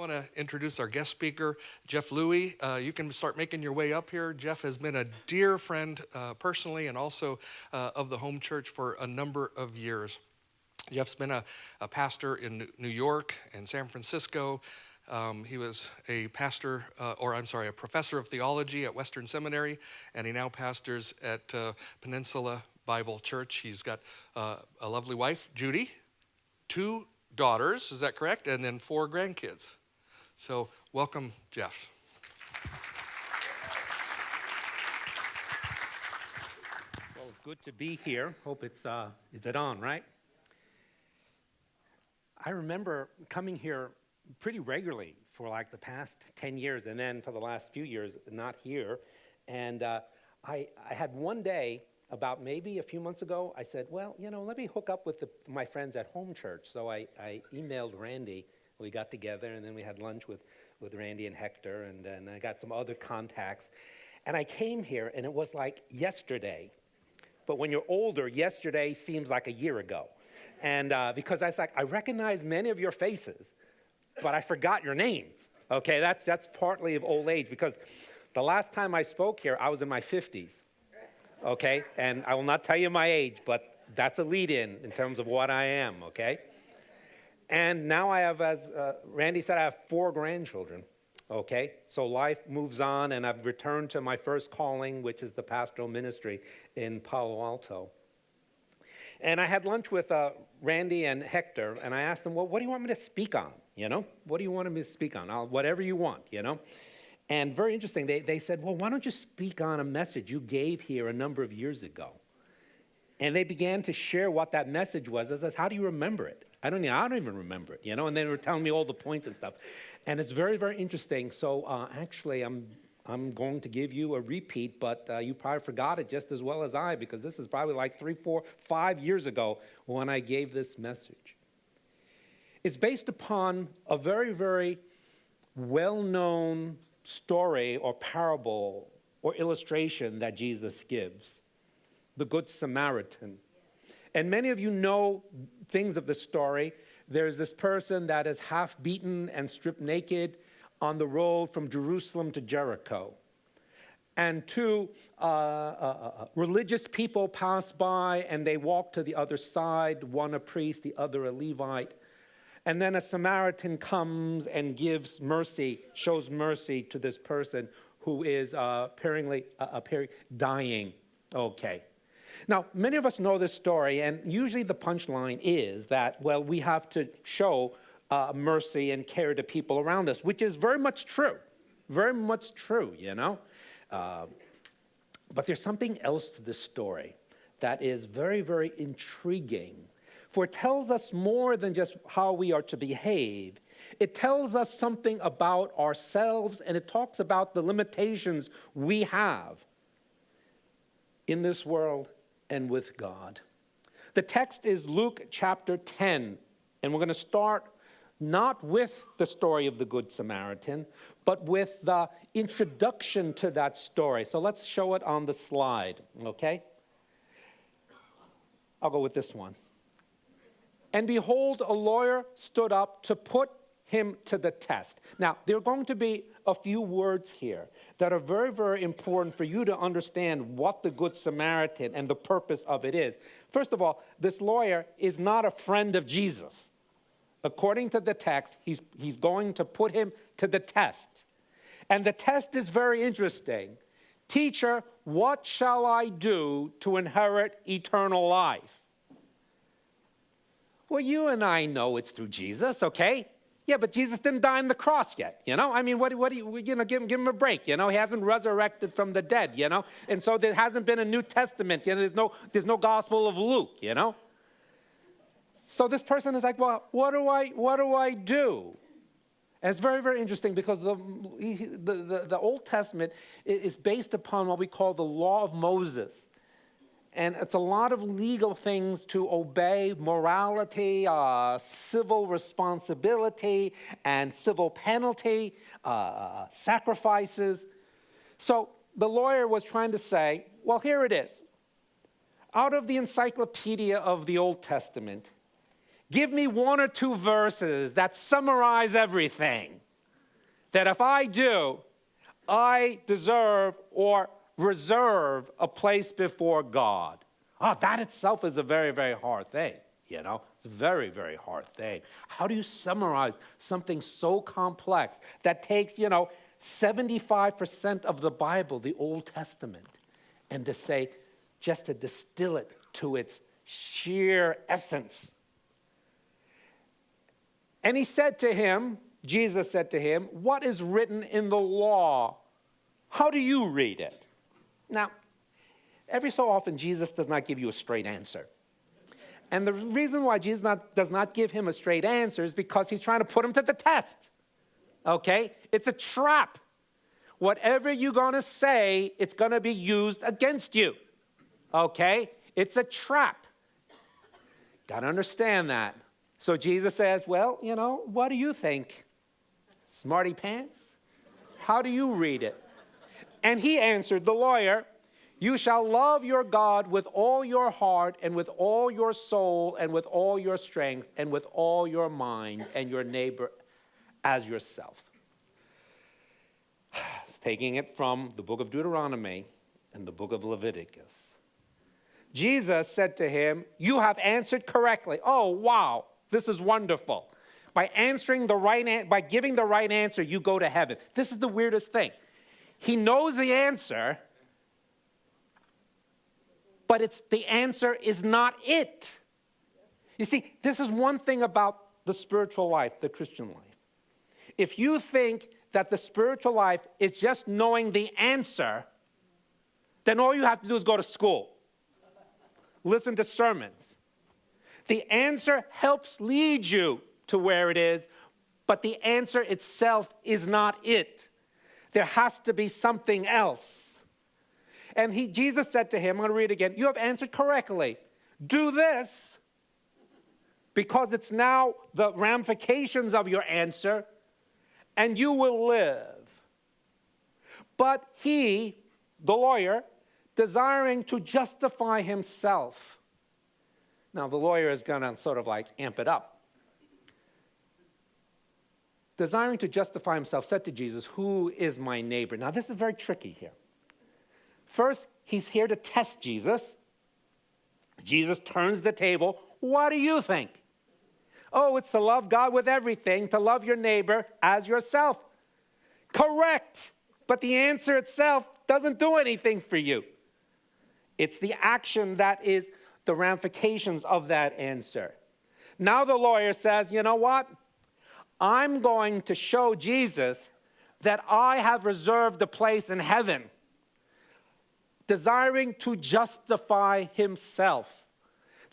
want to introduce our guest speaker, Jeff Louie. You can start making your way up here. Jeff has been a dear friend personally and also of the home church for a number of years. Jeff's been a pastor in New York and San Francisco. He was a a professor of theology at Western Seminary, and he now pastors at Peninsula Bible Church. He's got a lovely wife, Judy, 2 daughters, is that correct? And then 4 grandkids. So welcome, Jeff. Well, it's good to be here. Hope is it on, right? I remember coming here pretty regularly for like the past 10 years, and then for the last few years, not here. And I had one day, about maybe a few months ago, I said, well, let me hook up with my friends at home church. So I emailed Randy. We got together, and then we had lunch with Randy and Hector, and then I got some other contacts. And I came here, and it was like yesterday. But when you're older, yesterday seems like a year ago. And because I was like, I recognize many of your faces, but I forgot your names. Okay, that's partly of old age, because the last time I spoke here, I was in my 50s. Okay, and I will not tell you my age, but that's a lead-in terms of what I am, okay? And now I have, as Randy said, I have 4 grandchildren, okay? So life moves on, and I've returned to my first calling, which is the pastoral ministry in Palo Alto. And I had lunch with Randy and Hector, and I asked them, well, what do you want me to speak on, What do you want me to speak on? Whatever you want, And very interesting, they said, well, why don't you speak on a message you gave here a number of years ago? And they began to share what that message was. I said, how do you remember it? I don't even remember it, And they were telling me all the points and stuff. And it's very, very interesting. So actually, I'm going to give you a repeat, but you probably forgot it just as well as I, because this is probably like 3, 4, 5 years ago when I gave this message. It's based upon a very, very well-known story or parable or illustration that Jesus gives, the Good Samaritan. And many of you know things of the story. There's this person that is half beaten and stripped naked on the road from Jerusalem to Jericho. And 2 religious people pass by, and they walk to the other side, one a priest, the other a Levite. And then a Samaritan comes and gives mercy, shows mercy to this person who is apparently dying. Okay. Now, many of us know this story, and usually the punchline is that, well, we have to show mercy and care to people around us, which is very much true. Very much true, But there's something else to this story that is very, very intriguing. For it tells us more than just how we are to behave. It tells us something about ourselves, and it talks about the limitations we have in this world and with God. The text is Luke chapter 10, and we're going to start not with the story of the Good Samaritan, but with the introduction to that story. So let's show it on the slide, okay? I'll go with this one. And behold, a lawyer stood up to put him to the test. Now, there are going to be a few words here that are very, very important for you to understand what the Good Samaritan and the purpose of it is. First of all, this lawyer is not a friend of Jesus. According to the text, he's going to put him to the test. And the test is very interesting. Teacher, what shall I do to inherit eternal life? Well, you and I know it's through Jesus, okay? Yeah, but Jesus didn't die on the cross yet, I mean, what do you give him a break, He hasn't resurrected from the dead, And so there hasn't been a New Testament, there's no Gospel of Luke, So this person is like, well, what do I do? And it's very, very interesting because the Old Testament is based upon what we call the law of Moses. And it's a lot of legal things to obey, morality, civil responsibility, and civil penalty, sacrifices. So the lawyer was trying to say, well, here it is. Out of the encyclopedia of the Old Testament, give me 1 or 2 verses that summarize everything. that if I do, I deserve or reserve a place before God. Oh, that itself is a very, very hard thing, you know. It's a very, very hard thing. How do you summarize something so complex that takes, 75% of the Bible, the Old Testament, and just to distill it to its sheer essence? And he said to him, Jesus said to him, what is written in the law? How do you read it? Now, every so often, Jesus does not give you a straight answer. And the reason why Jesus does not give him a straight answer is because he's trying to put him to the test. Okay? It's a trap. Whatever you're going to say, it's going to be used against you. Okay? It's a trap. Got to understand that. So Jesus says, well, what do you think? Smarty pants? How do you read it? And he answered, the lawyer, you shall love your God with all your heart and with all your soul and with all your strength and with all your mind, and your neighbor as yourself. Taking it from the book of Deuteronomy and the book of Leviticus. Jesus said to him, you have answered correctly. Oh, wow, this is wonderful. By by giving the right answer, you go to heaven. This is the weirdest thing. He knows the answer, but the answer is not it. You see, this is one thing about the spiritual life, the Christian life. If you think that the spiritual life is just knowing the answer, then all you have to do is go to school. Listen to sermons. The answer helps lead you to where it is, but the answer itself is not it. There has to be something else. And Jesus said to him, I'm going to read again, you have answered correctly. Do this, because it's now the ramifications of your answer, and you will live. But he, the lawyer, desiring to justify himself. Now, the lawyer is going to sort of amp it up. Desiring to justify himself, said to Jesus, who is my neighbor? Now, this is very tricky here. First, he's here to test Jesus. Jesus turns the table. What do you think? Oh, it's to love God with everything, to love your neighbor as yourself. Correct. But the answer itself doesn't do anything for you. It's the action that is the ramifications of that answer. Now the lawyer says, you know what? I'm going to show Jesus that I have reserved a place in heaven, desiring to justify himself,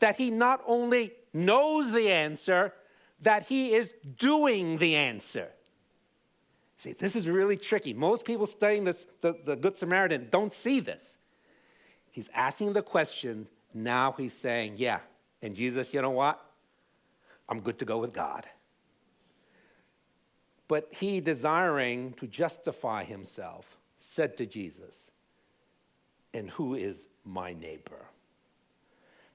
that he not only knows the answer, that he is doing the answer. See, this is really tricky. Most people studying this, the Good Samaritan, don't see this. He's asking the question, now he's saying, yeah, and Jesus, you know what? I'm good to go with God. But he, desiring to justify himself, said to Jesus, and who is my neighbor?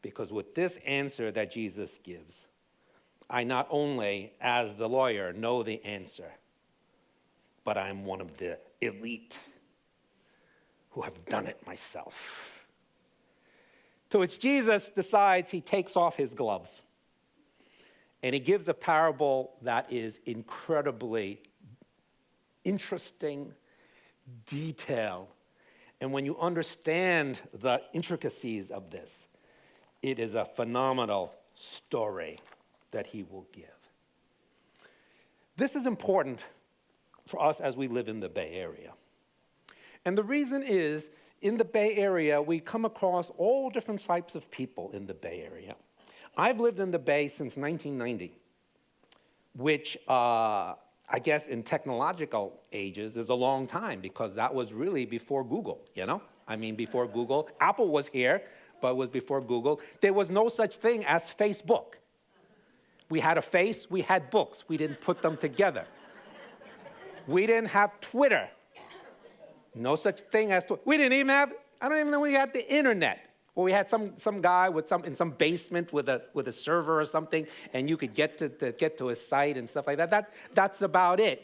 Because with this answer that Jesus gives, I not only, as the lawyer, know the answer, but I'm one of the elite who have done it myself. To which Jesus decides he takes off his gloves. And he gives a parable that is incredibly interesting, detailed. And when you understand the intricacies of this, it is a phenomenal story that he will give. This is important for us as we live in the Bay Area. And the reason is, in the Bay Area, we come across all different types of people in the Bay Area. I've lived in the Bay since 1990, which I guess in technological ages is a long time, because that was really before Google, before Google. Apple was here, but it was before Google. There was no such thing as Facebook. We had a face, we had books. We didn't put them together. We didn't have Twitter. No such thing as Twitter. We didn't even have, I don't even know we had the internet. Or we had some guy in some basement with a server or something, and you could get to his site and stuff like that. That's about it.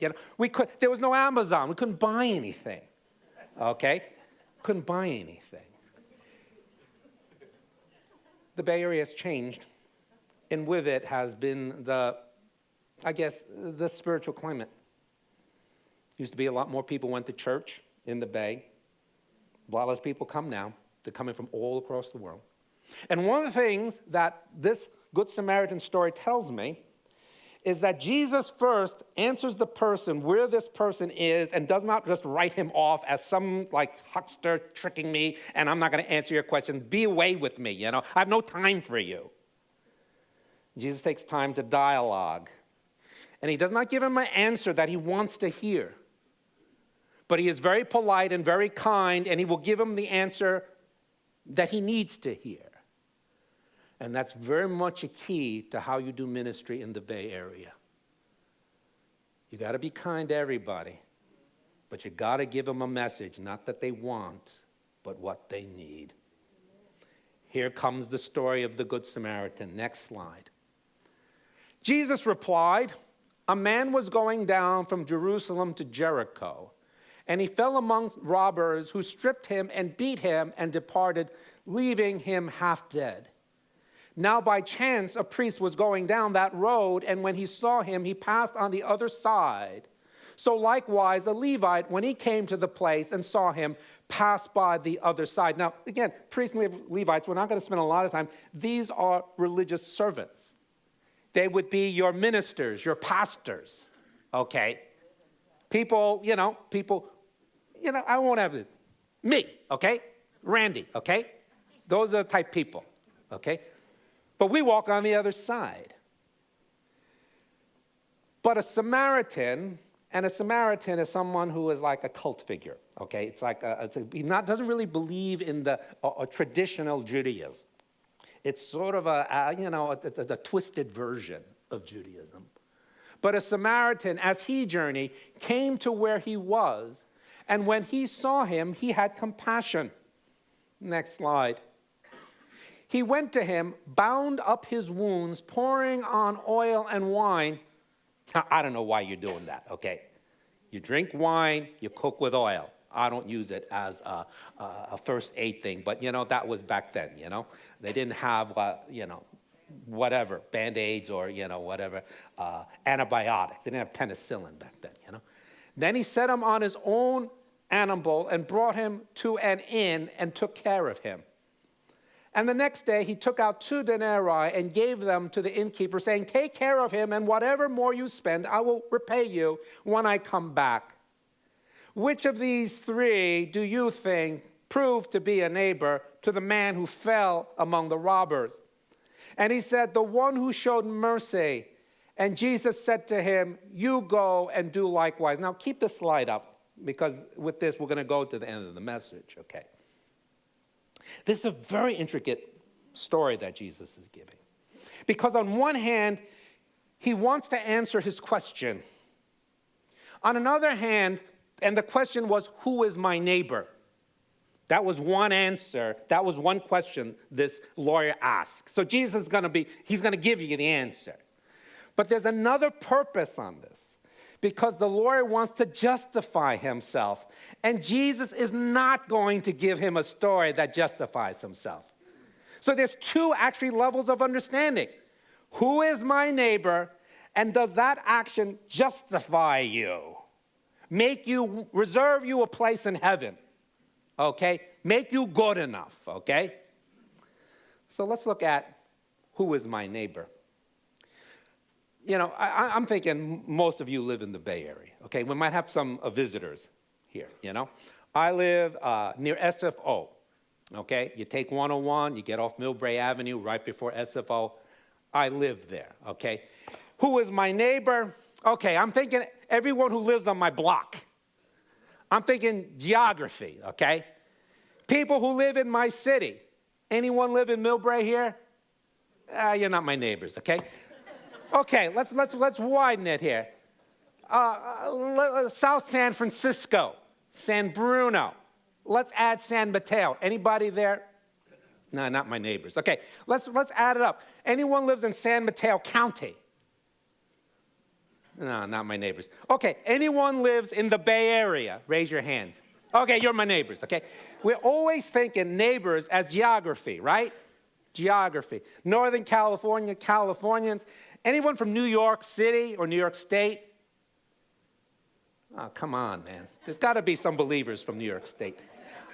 There was no Amazon. We couldn't buy anything. Okay? Couldn't buy anything. The Bay Area has changed, and with it has been the spiritual climate. Used to be a lot more people went to church in the Bay. A lot less people come now. They're coming from all across the world. And one of the things that this Good Samaritan story tells me is that Jesus first answers the person where this person is and does not just write him off as some huckster tricking me, and I'm not going to answer your question. Be away with me, I have no time for you. Jesus takes time to dialogue. And he does not give him an answer that he wants to hear. But he is very polite and very kind, and he will give him the answer that he needs to hear. And that's very much a key to how you do ministry in the Bay Area. You got to be kind to everybody, but you got to give them a message, not that they want, but what they need. Here comes the story of the Good Samaritan. Next slide. Jesus replied, "A man was going down from Jerusalem to Jericho, and he fell among robbers who stripped him and beat him and departed, leaving him half dead. Now by chance a priest was going down that road, and when he saw him, he passed on the other side. So likewise a Levite, when he came to the place and saw him, passed by the other side." Now again, priests and Levites, we're not going to spend a lot of time. These are religious servants. They would be your ministers, your pastors, okay? People, I won't have it. Me, okay? Randy, okay? Those are the type people, okay? But we walk on the other side. But a Samaritan is someone who is like a cult figure, okay? It's like he doesn't really believe in the traditional Judaism. It's sort of a twisted version of Judaism. But a Samaritan, as he journeyed, came to where he was, and when he saw him, he had compassion. Next slide. He went to him, bound up his wounds, pouring on oil and wine. Now, I don't know why you're doing that, okay? You drink wine, you cook with oil. I don't use it as a first aid thing, but, that was back then, They didn't have, whatever, Band-Aids or, whatever, antibiotics. They didn't have penicillin back then, Then he set him on his own animal and brought him to an inn and took care of him. And the next day he took out 2 denarii and gave them to the innkeeper, saying, "Take care of him, and whatever more you spend, I will repay you when I come back." Which of these 3 do you think proved to be a neighbor to the man who fell among the robbers? And he said, "The one who showed mercy." And Jesus said to him, "You go and do likewise." Now keep the slide up, because with this we're going to go to the end of the message, okay? This is a very intricate story that Jesus is giving. Because on one hand, he wants to answer his question. On another hand, and the question was, who is my neighbor? That was one answer. That was one question this lawyer asked. So Jesus is he's going to give you the answer. But there's another purpose on this, because the lawyer wants to justify himself, and Jesus is not going to give him a story that justifies himself. So there's 2 actually levels of understanding. Who is my neighbor, and does that action justify you? Reserve you a place in heaven, okay? Make you good enough, okay? So let's look at who is my neighbor. I'm thinking most of you live in the Bay Area, okay? We might have some visitors here, I live near SFO, okay? You take 101, you get off Millbrae Avenue right before SFO. I live there, okay? Who is my neighbor? Okay, I'm thinking everyone who lives on my block. I'm thinking geography, okay? People who live in my city. Anyone live in Millbrae here? You're not my neighbors, okay? Okay, let's widen it here. South San Francisco, San Bruno. Let's add San Mateo. Anybody there? No, not my neighbors. Okay, let's add it up. Anyone lives in San Mateo County? No, not my neighbors. Okay, anyone lives in the Bay Area? Raise your hands. Okay, you're my neighbors, okay? We're always thinking neighbors as geography, right? Geography. Northern California, Californians. Anyone from New York City or New York State? Oh, come on, man. There's got to be some believers from New York State.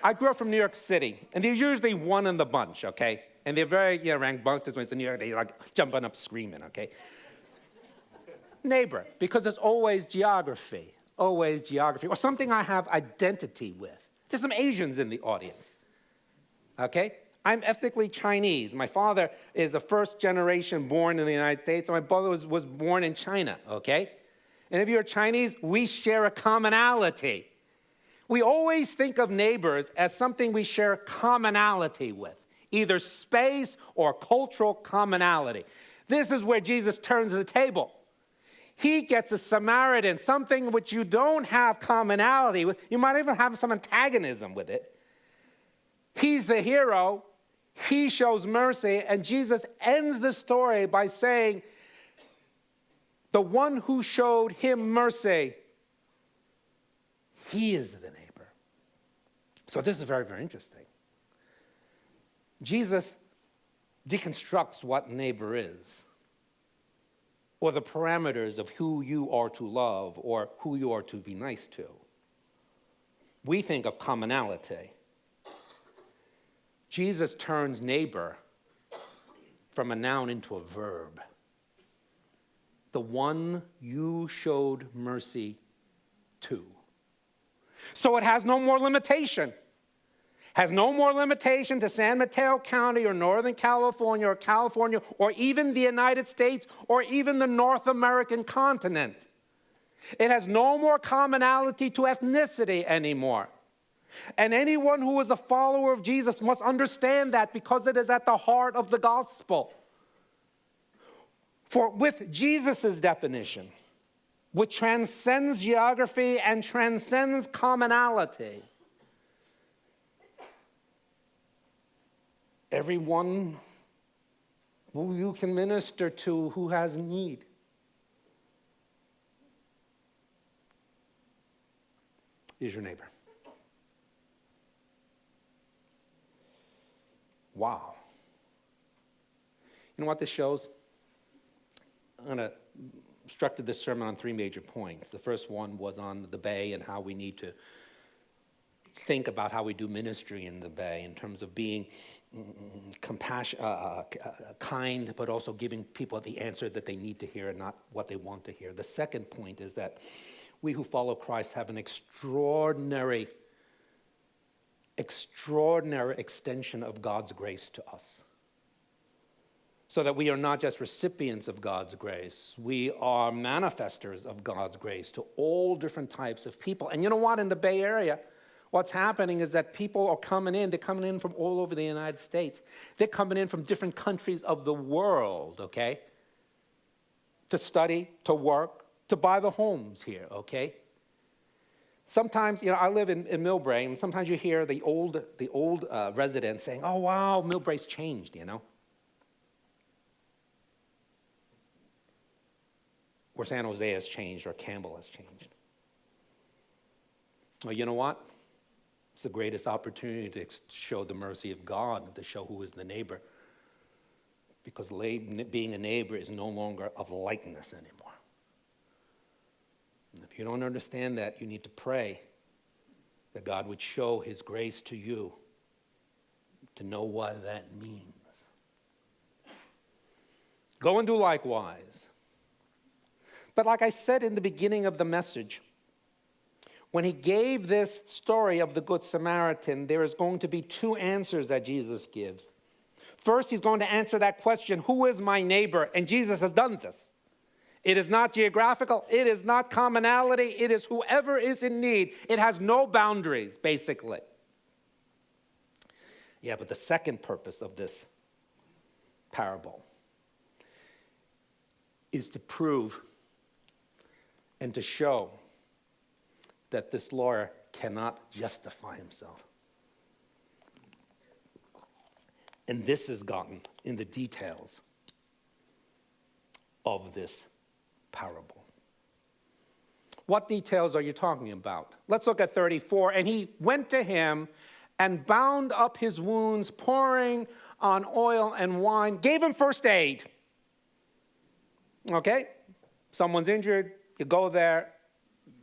I grew up from New York City, and there's usually one in the bunch, okay? And they're very, rambunctious when it's in New York. They're like jumping up screaming, okay? Neighbor, because it's always geography, or something I have identity with. There's some Asians in the audience, okay? I'm ethnically Chinese. My father is the first generation born in the United States, and my brother was born in China, okay? And if you're Chinese, we share a commonality. We always think of neighbors as something we share commonality with, either space or cultural commonality. This is where Jesus turns the table. He gets a Samaritan, something which you don't have commonality with. You might even have some antagonism with it. He's the hero. He shows mercy. And Jesus ends the story by saying, the one who showed him mercy, he is the neighbor. So this is very, very interesting. Jesus deconstructs what neighbor is, or the parameters of who you are to love or who you are to be nice to. We think of commonality. Jesus turns neighbor from a noun into a verb. The one you showed mercy to. So it has no more limitation. Has no more limitation to San Mateo County or Northern California or even the United States or even the North American continent. It has no more commonality to ethnicity anymore. And anyone who is a follower of Jesus must understand that, because it is at the heart of the gospel. For with Jesus' definition, which transcends geography and transcends commonality, everyone who you can minister to who has need is your neighbor. Wow. You know what this shows? I'm going to structure this sermon on 3 major points. The first one was on the Bay and how we need to think about how we do ministry in the Bay in terms of being kind, but also giving people the answer that they need to hear and not what they want to hear. The second point is that we who follow Christ have an extraordinary extension of God's grace to us. So that we are not just recipients of God's grace, we are manifestors of God's grace to all different types of people. And you know what? In the Bay Area, what's happening is that people are coming in. They're coming in from all over the United States. They're coming in from different countries of the world, okay? To study, to work, to buy the homes here, okay? Sometimes, I live in Millbrae, and sometimes you hear the old residents saying, oh, wow, Millbrae's changed, Or San Jose has changed, or Campbell has changed. Well, you know what? It's the greatest opportunity to show the mercy of God and to show who is the neighbor. Because being a neighbor is no longer of likeness anymore. And if you don't understand that, you need to pray that God would show his grace to you to know what that means. Go and do likewise. But like I said in the beginning of the message, when he gave this story of the Good Samaritan, there is going to be 2 answers that Jesus gives. First, he's going to answer that question, who is my neighbor? And Jesus has done this. It is not geographical. It is not commonality. It is whoever is in need. It has no boundaries, basically. Yeah, but the second purpose of this parable is to prove and to show that this lawyer cannot justify himself. And this is gotten in the details of this parable. What details are you talking about? Let's look at 34. And he went to him and bound up his wounds, pouring on oil and wine, gave him first aid. Okay? Someone's injured, you go there,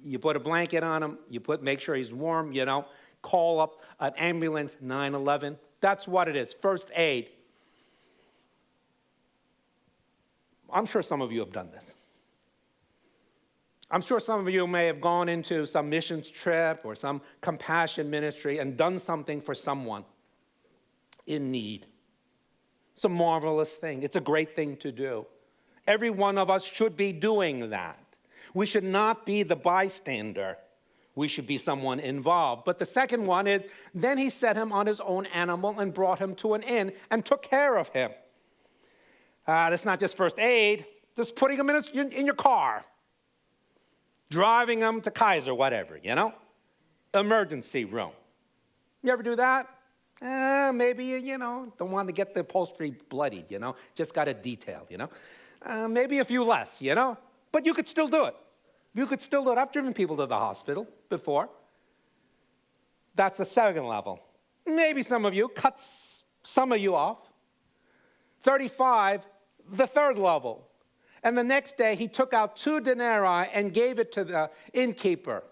you put a blanket on him, make sure he's warm, call up an ambulance, 911. That's what it is, first aid. I'm sure some of you have done this. I'm sure some of you may have gone into some missions trip or some compassion ministry and done something for someone in need. It's a marvelous thing. It's a great thing to do. Every one of us should be doing that. We should not be the bystander. We should be someone involved. But the second one is, then he set him on his own animal and brought him to an inn and took care of him. That's not just first aid. Just putting him in your car. Driving him to Kaiser, whatever, Emergency room. You ever do that? Maybe, don't want to get the upholstery bloodied, Just got it detailed, Maybe a few less, But you could still do it. You could still do it. I've driven people to the hospital before. That's the second level. Maybe some of you, cuts some of you off. 35, the third level. And the next day, he took out 2 denarii and gave it to the innkeeper.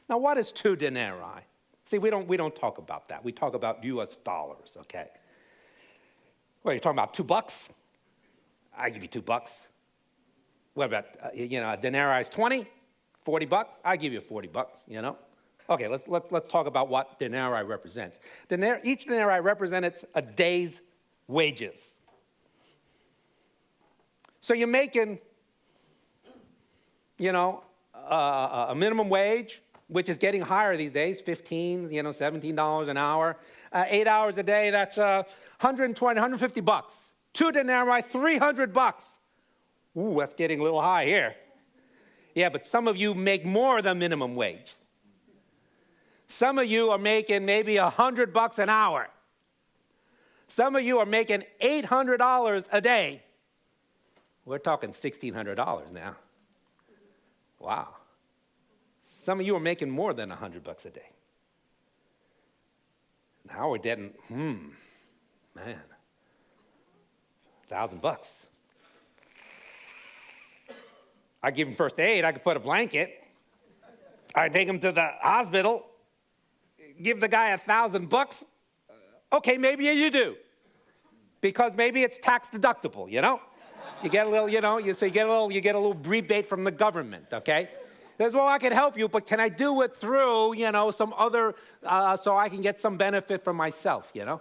Now, what is 2 denarii? See, we don't talk about that. We talk about U.S. dollars, okay? What, you're talking about $2? I give you $2. What about, a denarii is 20, $40? I give you $40, Okay, let's talk about what denarii represents. Each denarii represents a day's wages. So you're making, a minimum wage, which is getting higher these days, $15, $17 an hour. 8 hours a day, that's $120, $150. 2 denarii, $300. Ooh, that's getting a little high here. Yeah, but some of you make more than minimum wage. Some of you are making maybe $100 an hour. Some of you are making $800 a day. We're talking $1,600 now. Wow. Some of you are making more than $100 a day. Now we're getting, man, $1,000. I give him first aid. I could put a blanket. I take him to the hospital. Give the guy $1,000. Okay, maybe you do, because maybe it's tax deductible. You get a little, you get a little rebate from the government, okay? Says, well, I can help you, but can I do it through, some other, so I can get some benefit for myself, There's a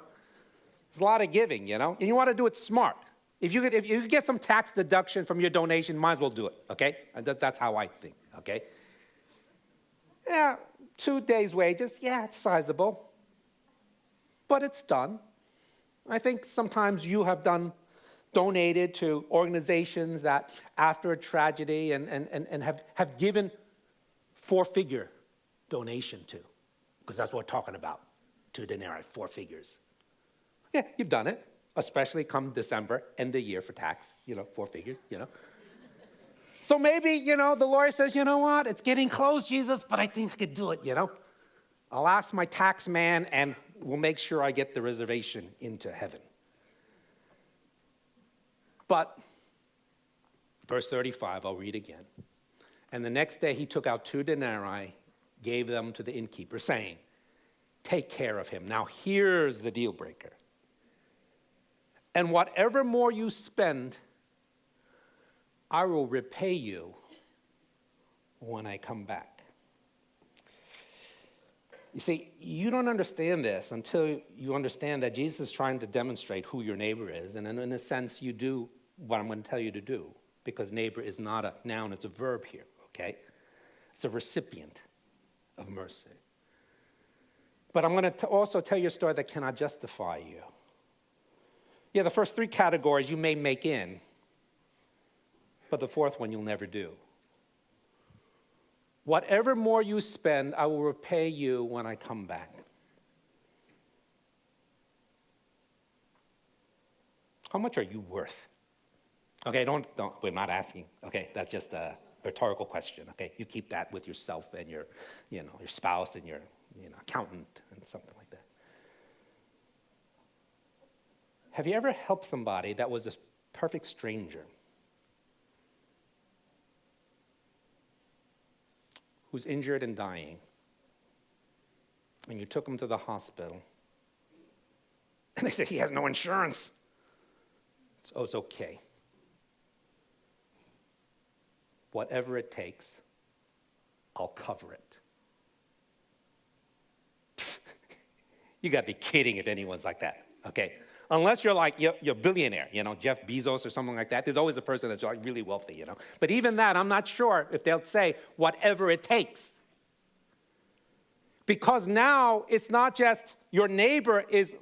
lot of giving, And you want to do it smart. If you could get some tax deduction from your donation, might as well do it, okay? And that's how I think, okay? Yeah, 2 days' wages, yeah, it's sizable. But it's done. I think sometimes you have donated to organizations that after a tragedy and have given 4-figure donation to, because that's what we're talking about, 2 denarii, 4 figures. Yeah, you've done it, especially come December, end of year for tax, 4 figures, So maybe, the lawyer says, you know what, it's getting close, Jesus, but I think I could do it, I'll ask my tax man and we'll make sure I get the reservation into heaven. But, verse 35, I'll read again. And the next day he took out 2 denarii, gave them to the innkeeper, saying, take care of him. Now here's the deal breaker. And whatever more you spend, I will repay you when I come back. You see, you don't understand this until you understand that Jesus is trying to demonstrate who your neighbor is. And in a sense, you do what I'm going to tell you to do, because neighbor is not a noun, it's a verb here, okay? It's a recipient of mercy. But I'm going to also tell you a story that cannot justify you. Yeah, the first 3 categories you may make in, but the 4th one you'll never do. Whatever more you spend, I will repay you when I come back. how much are you worth? Okay, don't, we're not asking. Okay, that's just a rhetorical question. Okay, you keep that with yourself and your spouse and your, accountant and something like that. Have you ever helped somebody that was this perfect stranger who's injured and dying, and you took him to the hospital, and they said, he has no insurance. It's okay. Whatever it takes, I'll cover it. You got to be kidding if anyone's like that, okay? Unless you're like, you're a billionaire, Jeff Bezos or something like that. There's always a person that's like really wealthy, But even that, I'm not sure if they'll say, whatever it takes. Because now it's not just your neighbor is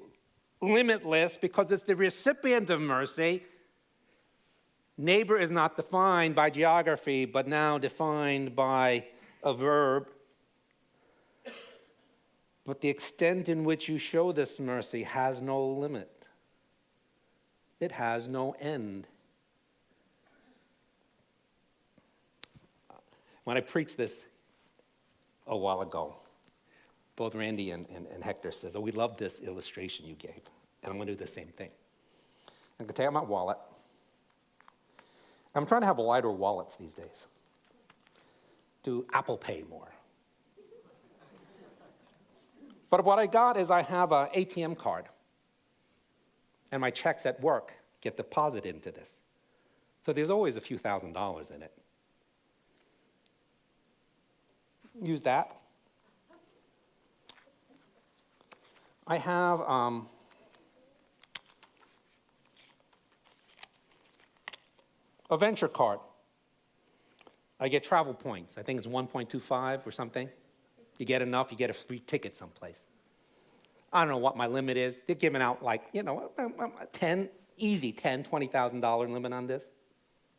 limitless because it's the recipient of mercy. Neighbor is not defined by geography, but now defined by a verb. But the extent in which you show this mercy has no limit. It has no end. When I preached this a while ago, both Randy and Hector says, we love this illustration you gave. And I'm going to do the same thing. I'm going to take out my wallet. I'm trying to have lighter wallets these days. Do Apple Pay more. But what I got is I have an ATM card. And my checks at work get deposited into this. So there's always a few $1,000s in it. Use that. I have a venture card. I get travel points. I think it's 1.25 or something. You get enough, you get a free ticket someplace. I don't know what my limit is. They're giving out like, $10,000, $20,000 limit on this.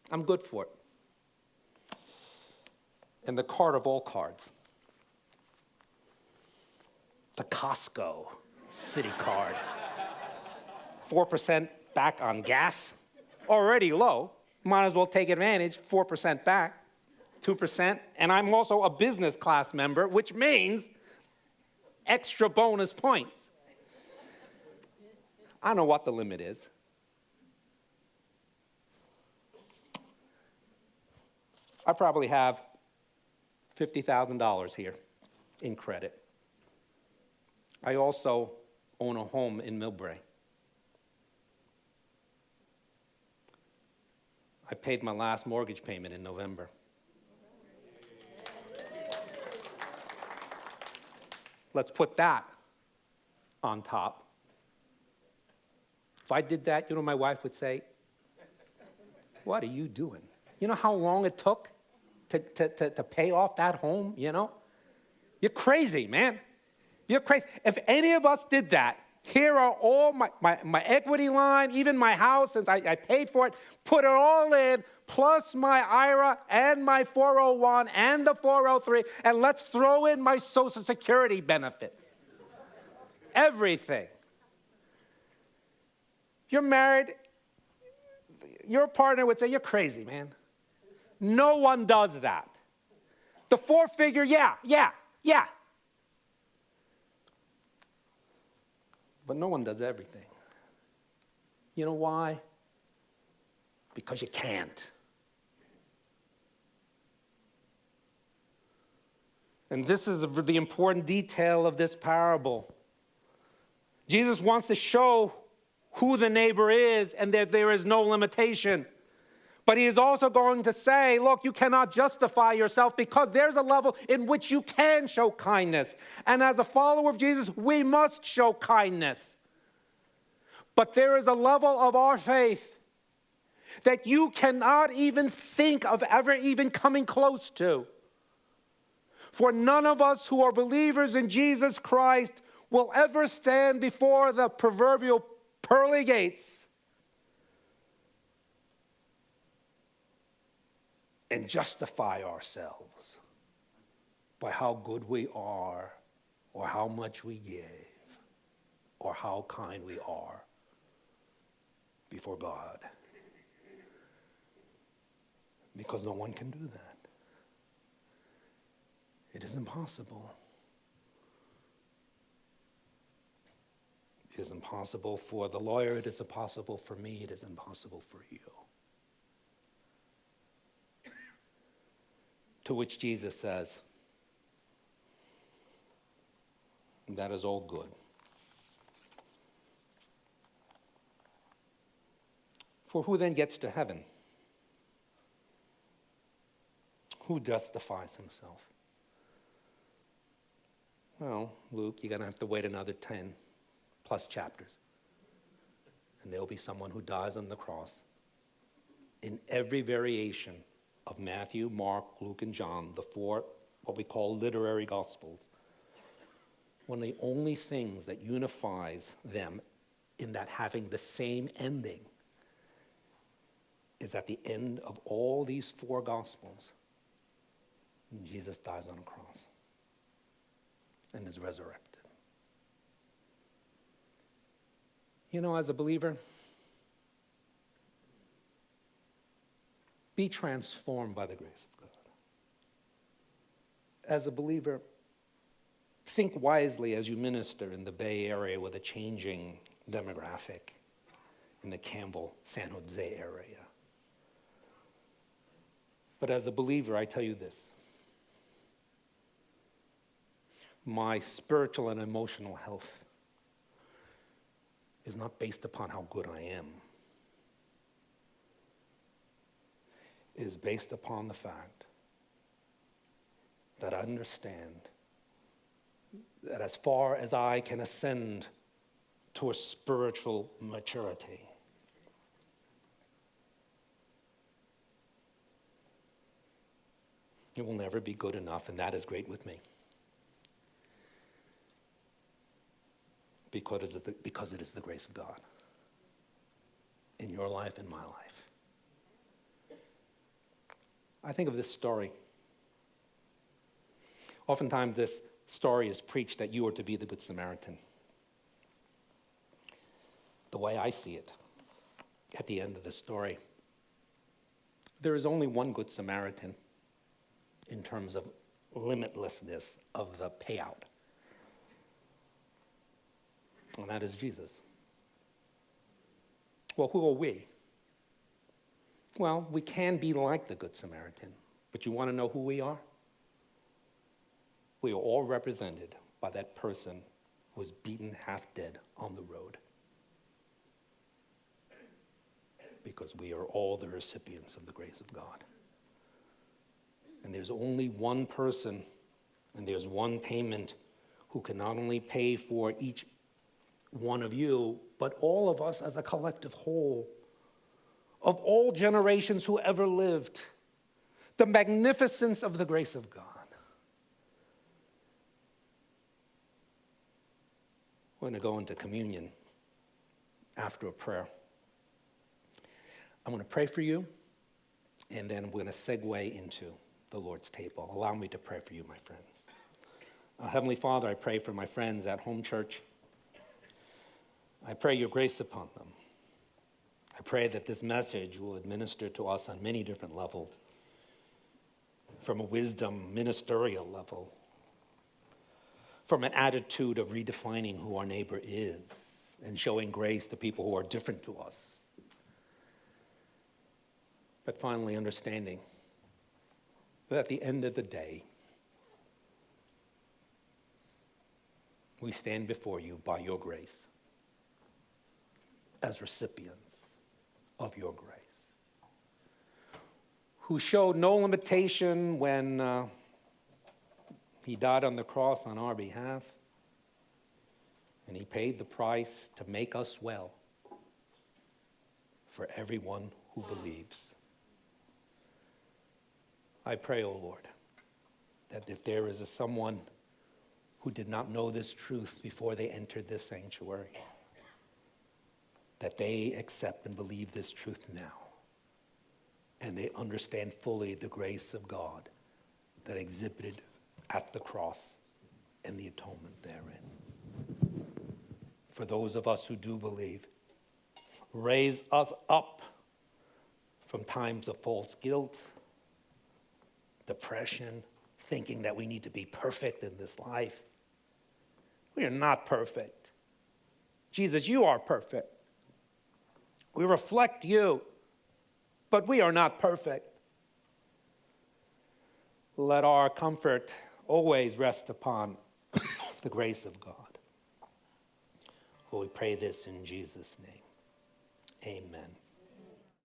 I'm good for it. And the card of all cards, the Costco City Card. 4% back on gas, already low. Might as well take advantage, 4% back, 2%. And I'm also a business class member, which means extra bonus points. I don't know what the limit is. I probably have $50,000 here in credit. I also own a home in Millbrae. I paid my last mortgage payment in November. Let's put that on top. If I did that, my wife would say, what are you doing? You know how long it took to pay off that home, You're crazy, man. You're crazy. If any of us did that, here are all my equity line, even my house, since I paid for it, put it all in, plus my IRA and my 401 and the 403, and let's throw in my Social Security benefits. Everything. You're married, your partner would say, you're crazy, man. No one does that. The four-figure, yeah. But no one does everything. You know why? Because you can't. And this is the important detail of this parable. Jesus wants to show who the neighbor is and that there is no limitation. But he is also going to say, look, you cannot justify yourself because there's a level in which you can show kindness. And as a follower of Jesus, we must show kindness. But there is a level of our faith that you cannot even think of ever even coming close to. For none of us who are believers in Jesus Christ will ever stand before the proverbial pearly gates and justify ourselves by how good we are, or how much we give, or how kind we are. before God. Because no one can do that. It is impossible. It is impossible for the lawyer. It is impossible for me. It is impossible for you. To which Jesus says, that is all good. For who then gets to heaven? Who justifies himself? Well, Luke, you're going to have to wait another 10 plus chapters. And there'll be someone who dies on the cross. In every variation of Matthew, Mark, Luke, and John, the four, what we call literary gospels, one of the only things that unifies them in that having the same ending is at the end of all these four gospels, Jesus dies on a cross and is resurrected. You know, as a believer, be transformed by the grace of God. As a believer, think wisely as you minister in the Bay Area with a changing demographic in the Campbell, San Jose area. But as a believer, I tell you this. My spiritual and emotional health is not based upon how good I am. It is based upon the fact that I understand that as far as I can ascend to a spiritual maturity, it will never be good enough, and that is great with me. Because it is the grace of God in your life and my life. I think of this story. Oftentimes this story is preached that you are to be the Good Samaritan. The way I see it, at the end of the story, there is only one Good Samaritan in terms of limitlessness of the payout. And that is Jesus. Well, who are we? Well, we can be like the Good Samaritan, but you want to know who we are? We are all represented by that person who was beaten half dead on the road. Because we are all the recipients of the grace of God. And there's only one person, and there's one payment who can not only pay for each one of you, but all of us as a collective whole, of all generations who ever lived, the magnificence of the grace of God. We're going to go into communion after a prayer. I'm going to pray for you, and then we're going to segue into the Lord's table. Allow me to pray for you, my friends. Heavenly Father, I pray for my friends at Home Church. I pray your grace upon them. I pray that this message will administer to us on many different levels, from a wisdom ministerial level, from an attitude of redefining who our neighbor is and showing grace to people who are different to us. But finally, understanding that at the end of the day, we stand before you by your grace as recipients of your grace, who showed no limitation when he died on the cross on our behalf, and he paid the price to make us well for everyone who believes. I pray, O Lord, that if there is someone who did not know this truth before they entered this sanctuary, that they accept and believe this truth now, and they understand fully the grace of God that exhibited at the cross and the atonement therein. For those of us who do believe, Raise us up from times of false guilt, depression, thinking that we need to be perfect in this life. We are not perfect. Jesus, you are perfect. We reflect you, but we are not perfect. Let our comfort always rest upon the grace of God. We pray this in Jesus' name. Amen.